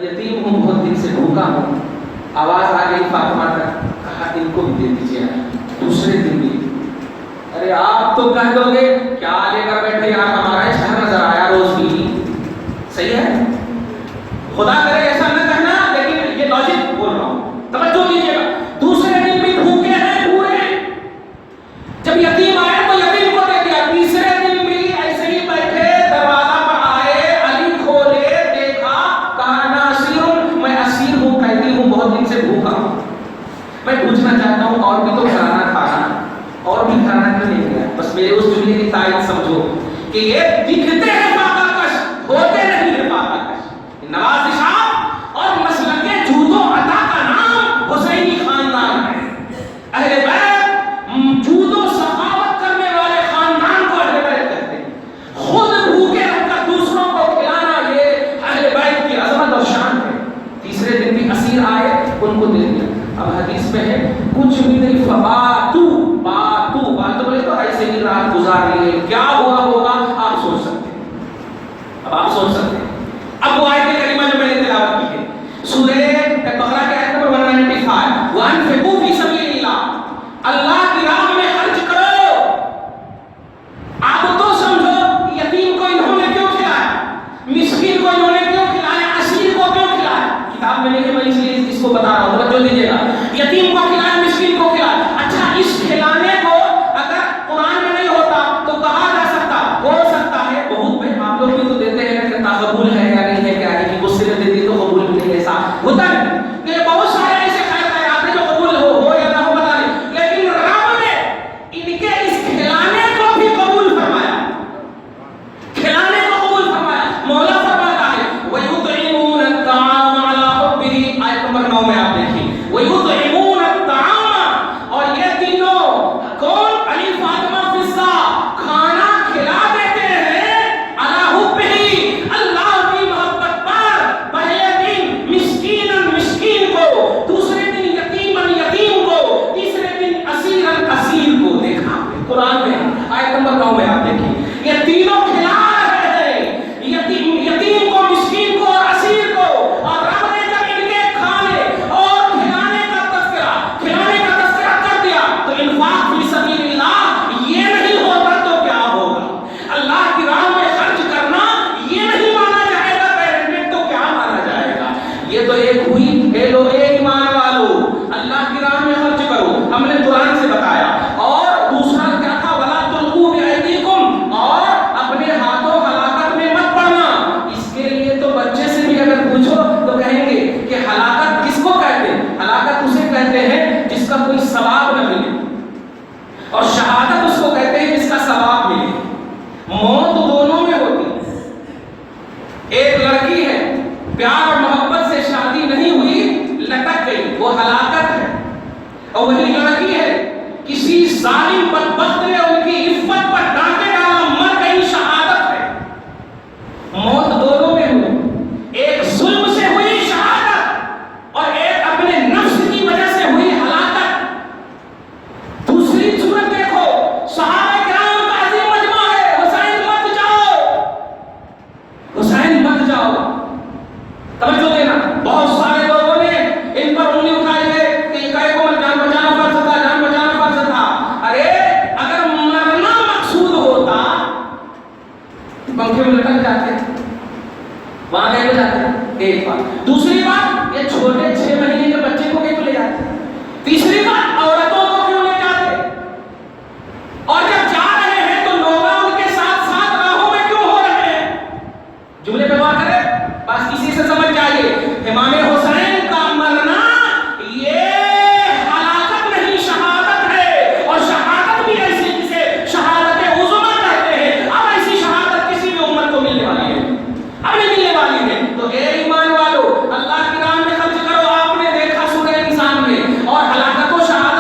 یتیم ہوں، بہت دن سے بھوکا ہوں. آواز آ گئی فاطمہ تک، کہا ان کو بھی دے دیجیے. دوسرے دن بھی ارے آپ تو کہہ دو گے کیا لے کر بیٹھے یار، ہمارا شہر نظر آیا روز بھی. صحیح ہے، خدا کرے ایسا نہ کہنا، لیکن یہ لاجک بول رہا ہوں، توجہ دیجیے گا. دوسرے دن بھی بھوکے ہیں پورے، جب یتیم آئے تو یتیم کو دے دیا. تیسرے دن بھی ایسے ہی بیٹھے، دروازہ پر آئے، علی کھولے، دیکھا، کہا انا اسیر، میں اسیر ہوں، قیدی ہوں، بہت دن سے بھوکا ہوں. میں پوچھنا چاہتا ہوں اور بھی تو کھانا کھانا، اور بھی کھانا کیوں نہیں گیا؟ بس میرے اس جملے کی تائید سمجھو کہ یہ دکھتے ہیں فاقہ کش، ہوتے نہیں ہیں فاقہ کش. نوازشات اور مسلک جود و عطا کا نام حسینی خاندان ہے. اہل بیت جود و سخاوت کرنے والے خاندان کو اہل بیت کہتے ہیں. خود بھوکے رہ کر دوسروں کو کھلانا، یہ اہل بیت کی عظمت اور شان ہے. تیسرے دن بھی اسیر آئے، ان کو دے دیا. اب حدیث میں ہے کچھ بھی نہیں، فباتو باتو بولے تو ایسے ہی رات گزار لیے. کیا ہوا ہوگا آپ سوچ سکتے ہیں. اب آپ سوچ سکتے ہیں. اب وہ آیت کریمہ جو میں نے تلاوت کی ہے سورہ بقرہ کے آیت نمبر 195، وَأَنفِقُوا فِي سَبِيلِ اللَّهِ، اللہ کی راہ میں خرچ کرو. آپ تو سمجھو یتیم کو انہوں نے کیوں کھلایا، مسکین کو انہوں نے کیوں کھلایا، اسیر کو کیوں کھلایا. کتاب میں نہیں ہے، میں اس لیے اس کو بتا رہا ہوں، توجہ دیجیے گا. یتیم کو کھلایا، مسکین کو کھلایا. اچھا، اس کھلانے کو اگر قرآن میں نہیں ہوتا تو کہا جا سکتا، ہو سکتا ہے بہت بھائی آپ لوگ بھی تو دیتے ہیں کہ قبول ہے یا نہیں ہے، کیا ہے کہ غصے میں دیتی تو قبول بھی نہیں. ایسا ہوتا ہے کہ بہت سارے ایسے خیر خیرات ہیں جو قبول ہو یا نہ ہو پتا نہیں، لیکن رب نے ان کے اس کھلانے کو بھی قبول فرمایا، کھلانے کو قبول فرمایا. مولا فرماتا ہے وَيُطْعِمُونَ الطَّعَامَ عَلَىٰ حُبِّهِ، آیت نمبر 9 میں آپ دیکھیں وَيُطْعِمُونَ الطَّعَامَ، اور یہ تینوں کون؟ علی فاطمہ فضہ کھانا کھلا دیتے ہیں عَلَىٰ حُبِّهِ، اللہ کی محبت پر. پہلے دن مسکین کو، دوسرے دن یتیم کو، تیسرے دن اسیر کو. دیکھا قرآن میں آیت نمبر 9 میں آپ دیکھیں یہ تینوں کھلا رہے ہیں، یتیم کو، مسکین کو اور اسیر کو. اور رب نے جب ان کے کھانے اور کھلانے کا تذکرہ کر دیا تو انفاق فی سبیل اللہ یہ نہیں ہوتا تو کیا ہوگا؟ اللہ کی راہ میں خرچ کرنا یہ نہیں مانا جائے گا پیرنٹ تو کیا مانا جائے گا؟ یہ تو ایک ہوئی اے لو اے ایمان والو اللہ کی راہ میں خرچ کرو، ہم نے قرآن سے بتایا. اور دوسرا کیا تھا؟ ولا تلقوا بأیدیکم، اور اپنے ہاتھوں ہلاکت میں مت پڑنا. اس کے لیے تو بچے سے بھی اگر پوچھو تو کہیں گے کہ ہلاکت کس کو کہتے ہیں؟ ہلاکت اسے کہتے ہیں جس کا کوئی ثواب نہ ملے، اور شہادت اس کو کہتے ہیں جس کا ثواب ملے. موت دونوں میں ہوتی ہے. ایک لڑکی ہے، پیار اور محبت سے شادی نہیں ہوئی، لٹک گئی، وہ ہلاکت ہے. اور وہی لڑکی ہے کسی ظالم بدبخت نے ان کی عفت پر ڈانٹے ڈالا، مر گئی، شہادت ہے. موت دونوں میں ہوئی، ایک ظلم سے ہوئی شہادت اور ایک اپنے نفس کی وجہ سے ہوئی ہلاکت. دوسری صورت دیکھو، صحابہ کرام کا عظیم مجمع ہے، حسین مت جاؤ، حسین مت جاؤ. توجہ دینا، بہت سارے لوگوں نے ان پر انگلی اٹھائی ہے کہ کہے کو جان بچانا فرض تھا، جان بچانا فرض تھا. ارے اگر مرنا مقصود ہوتا پنکھے میں لٹک جاتے، وہاں کہیں جاتے. ایک بات. دوسری بات، یہ چھوٹے 6 مہینے کے بچے کو کیوں لے جاتے؟ تیسری بات، عورتوں کو کیوں لے جاتے؟ اور جب جا رہے ہیں تو لوگ ان کے ساتھ ساتھ راہوں میں کیوں ہو رہے ہیں؟ جملے پہ غور کریں، بس اسی سے سمجھ جائیے امام حسین کا مرنا یہ ہلاکت نہیں، شہادت ہے. اور شہادت بھی ایسی جسے شہادت عظمی کہتے ہیں. اب ایسی شہادت کسی بھی امت کو ملنے والی ہے، اب نہیں ملنے والی ہے. تو اے ایمان والو اللہ کی راہ میں خرچ کرو. آپ نے دیکھا سورہ انسان میں، اور ہلاکت و شہادت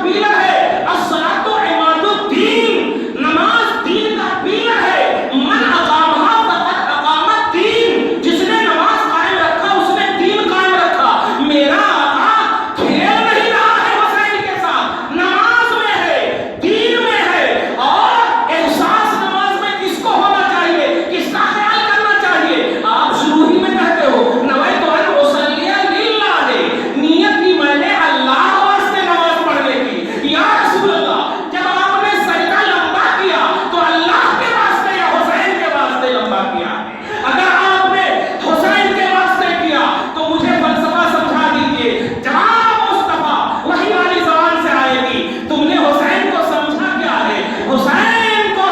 پیلر ہے، الصلاۃ عماد الدین، نماز دین کا پیلر ہے، من اقامہا فقد اقام الدین، جس نے نماز قائم رکھا اس نے دین قائم رکھا۔ میرا آقا کھیل نہیں رہا ہے حسین کے ساتھ، نماز میں ہے، دین میں ہے، اور احساس نماز میں کس کو ہونا چاہیے، کس کا خیال کرنا چاہیے؟ آپ شروع ہی میں کہتے ہو نویت ان اصلی للہ، نیت کی میں نے اللہ واسطے نماز پڑھنے کی۔ یا رسول اللہ، جب آپ نے سجدہ لمبا کیا تو اللہ کے واسطے یا حسین کے واسطے لمبا کیا؟ اگر آپ نے حسین کے واسطے کیا تو مجھے فلسفہ سمجھا دیجئے، جواب مصطفیٰ وحی والی زبان سے آئے گی۔ تم نے حسین کو سمجھا کیا ہے؟ حسین کو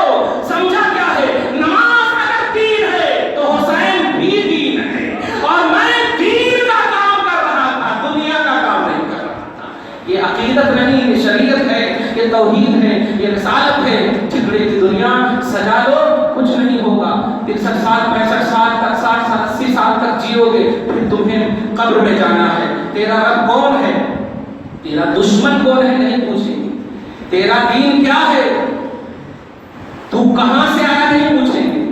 سمجھا کیا ہے؟ نماز اگر دین ہے تو حسین بھی دین ہے، اور میں دین کا کام کر رہا تھا، دنیا کا کام نہیں کر رہا تھا۔ یہ عقیدت نہیں، یہ شریعت ہے، یہ توحید ہے، یہ رسالت ہے۔ جھگڑے کی دنیا سجا دو، کچھ نہیں ہوگا۔ 63 سال 65 سال تک 60 سال 80 سال تک جیو گے، پھر تمہیں قبر میں جانا ہے۔ تیرا رب کون ہے، تیرا دشمن کون ہے نہیں پوچھیں گے، تیرا دین کیا ہے، تو کہاں سے آیا نہیں پوچھیں گے۔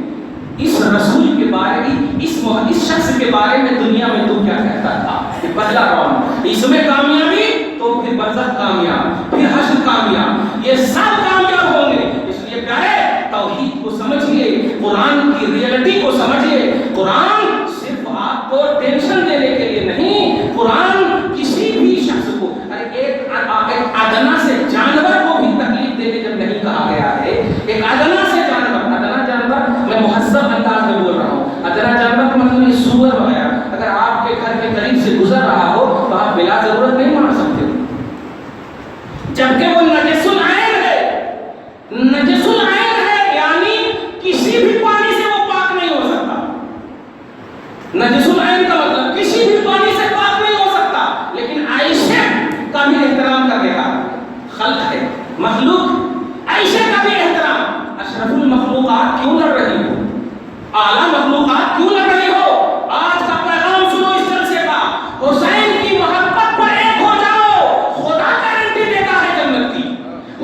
اس رسول کے بارے میں، اس شخص کے بارے میں دنیا میں تو کیا کہتا تھا؟ یہ پہلا راؤنڈ، اس میں کامیابی تو پھر برزخ کامیاب، پھر حشر کامیاب، یہ سب کامیاب ہوں گے۔ اس لیے پیارے توحید کو سمجھیے، قرآن کی ریئلٹی کو سمجھیے۔ قرآن صرف آپ کو ٹینشن دینے کے لیے نہیں، قرآن کسی بھی شخص کو، ایک ادنا سے جانور کو بھی تکلیف دینے جب نہیں کہا گیا ہے، ایک ادنا سے جانور، ادنا جانور میں مہذب انداز میں بول رہا ہوں، ادنا جانور کا مطلب یہ سور وغیرہ، اگر آپ کے گھر کے قریب سے گزر رہا ہو تو آپ بلا ضرورت نہیں مار سکتے، جبکہ وہ نجس العین ہے۔ نجس العین ہے یعنی کسی بھی پانی سے وہ پاک نہیں ہو سکتا۔ نجس العین کا مطلب کسی بھی پانی سے پاک نہیں ہو سکتا، لیکن عائشہ کا بھی احترام کرنے کا خلق ہے، مخلوق عائشہ کا بھی احترام۔ اشرف المخلوقات کیوں لڑ رہی ہو، اعلیٰ مخلوقات کیوں لڑ رہی ہو؟ آج کا پیغام سنو اس جلسے کا، حسین کی محبت پر ایک ہو جاؤ، خدا گارنٹی دیتا ہے جنت کی۔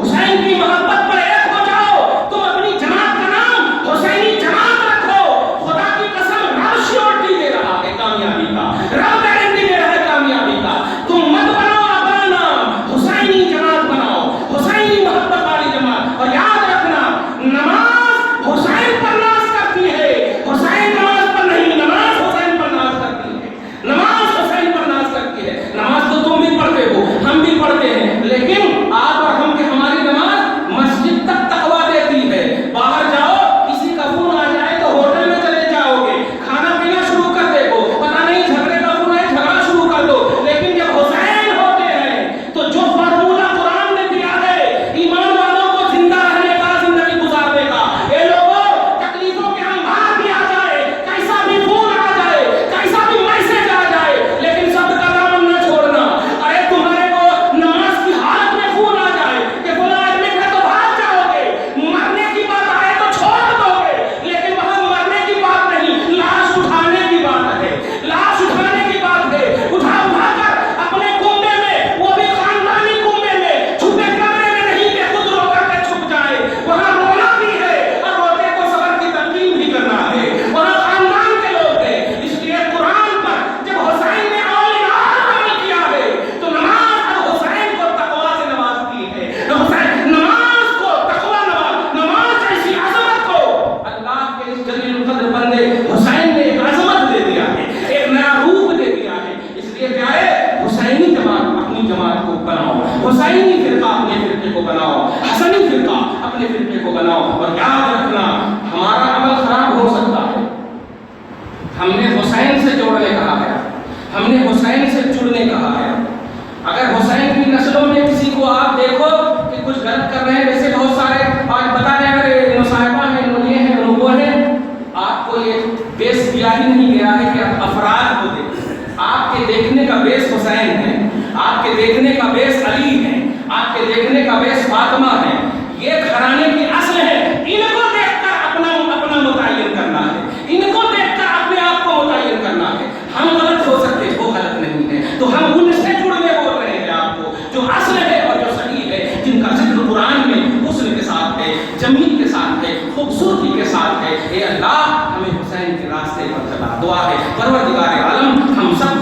حسین کی محبت پر ایک ہو جاؤ، تم اپنی جماعت کا نام حسینی جماعت رکھو، خدا کی قسم رب شیورٹی دے رہا ہے کامیابی کا، رب گارنٹی دے رہا ہے کامیابی کا۔ تم مت بناؤ اپنا نام، حسینی جماعت بناؤ، حسینی محبت والی جماعت، اور یاد رکھنا نماز حسین پر ناز کرتی ہے، حسین نماز پر نہیں، نماز حسین پر ناز کرتی ہے، نماز حسین پر ناز کرتی ہے۔ نماز تو تم بھی پڑھتے ہو، ہم بھی پڑھتے ہیں، لیکن آپ اور ہم کی ہماری نماز مسجد تک تقویٰ دیتی ہے۔ باہر جاؤ، کسی کا فون آ جائے تو ہوٹل میں چلے جاؤ گے، کھانا پینا شروع کر دے گو، پتہ نہیں جھگڑے کا فون ہے جھگڑا شروع کر دو، لیکن جب حسین ہوتے ہیں تو جو فارمولہ قرآن نے دیا ہے ایمان والوں کو زندہ رہنے کا، زندگی گزارنے کا، اے لوگوں تکلیفوں کے انبار بھی آ جائے، کیسا بھی فون آ جائے، کیسا بھی میسج آ جائے، لیکن سب کا دامن نہ چھوڑنا۔ ارے تمہارے کو نماز کی حالت میں فون آ جائے کہ فلاں آدمی ہے تو بھاگ جاؤ گے، مرنے کی بات آئے تو چھوڑ دو گے، لیکن وہاں مرنے کی بات نہیں، لاش اٹھانے کی بات ہے، لاش اٹھانے کی بات ہے، اٹھا کر اپنے کنبے میں، وہ بھی خاندانی کنبے میں، چھپے کمرے میں نہیں کہ خود رو کر کے چھپ جائے، وہاں رونا بھی ہے اور روتے کو صبر کی تلقین بھی کرنا ہے، وہاں خاندان کے لوگ ہیں۔ اس لیے قرآن پر جب حسین نے عمل کیا ہے تو نماز اب حسین کو تقویٰ سے نوازتی ہے، حسین نماز کو تقویٰ نماز ایسی عظمت کو اللہ کے اس جلیل القدر بندے حسین نے ایک عظمت دے دیا ہے، ایک نیا روپ دے دیا ہے۔ اس لیے پیارے حسینی جماعت اپنی جماعت کو بناؤ، حسینی فرقہ اپنے فرقے کو بناؤ، حسنی فرقہ اپنے فرقے کو بناؤ، اور یاد رکھنا ہمارا عمل خراب ہو سکتا ہے، ہم نے حسین سے جوڑنے کہا ہے، ہم نے حسین سے جڑنے کہا ہے۔ اگر حسین کی نسلوں میں کسی کو آپ دیکھو کہ کچھ غلط کر رہے ہیں، ویسے بہت سارے آج بتا رہے ہیں اگر مصاحبہ ہیں، یہ ہیں، وہ ہیں، آپ کو یہ بیس دیا ہی نہیں گیا ہے کہ آپ افراد کو دیکھیں۔ آپ کے دیکھنے کا بیس حسین ہے، آپ کے دیکھنے کا بیس علی ہے، آپ کے دیکھنے کا بیس فاطمہ ہے، یہ گھرانے کی اصل ہے۔ ان کو دیکھ کر اپنا متعین کرنا ہے، ان کو دیکھ کر اپنے آپ کو متعین کرنا ہے۔ ہم غلط ہو سکتے، وہ غلط نہیں ہے، تو ہم ان سے جڑنے بول رہے ہیں آپ کو، جو اصل ہے اور جو صحیح ہے۔ جمیل کے ساتھ ہے، خوبصورتی کے ساتھ ہے۔ اے اللہ ہمیں حسین کے راستے پر چلا۔ دعا ہے پروردگار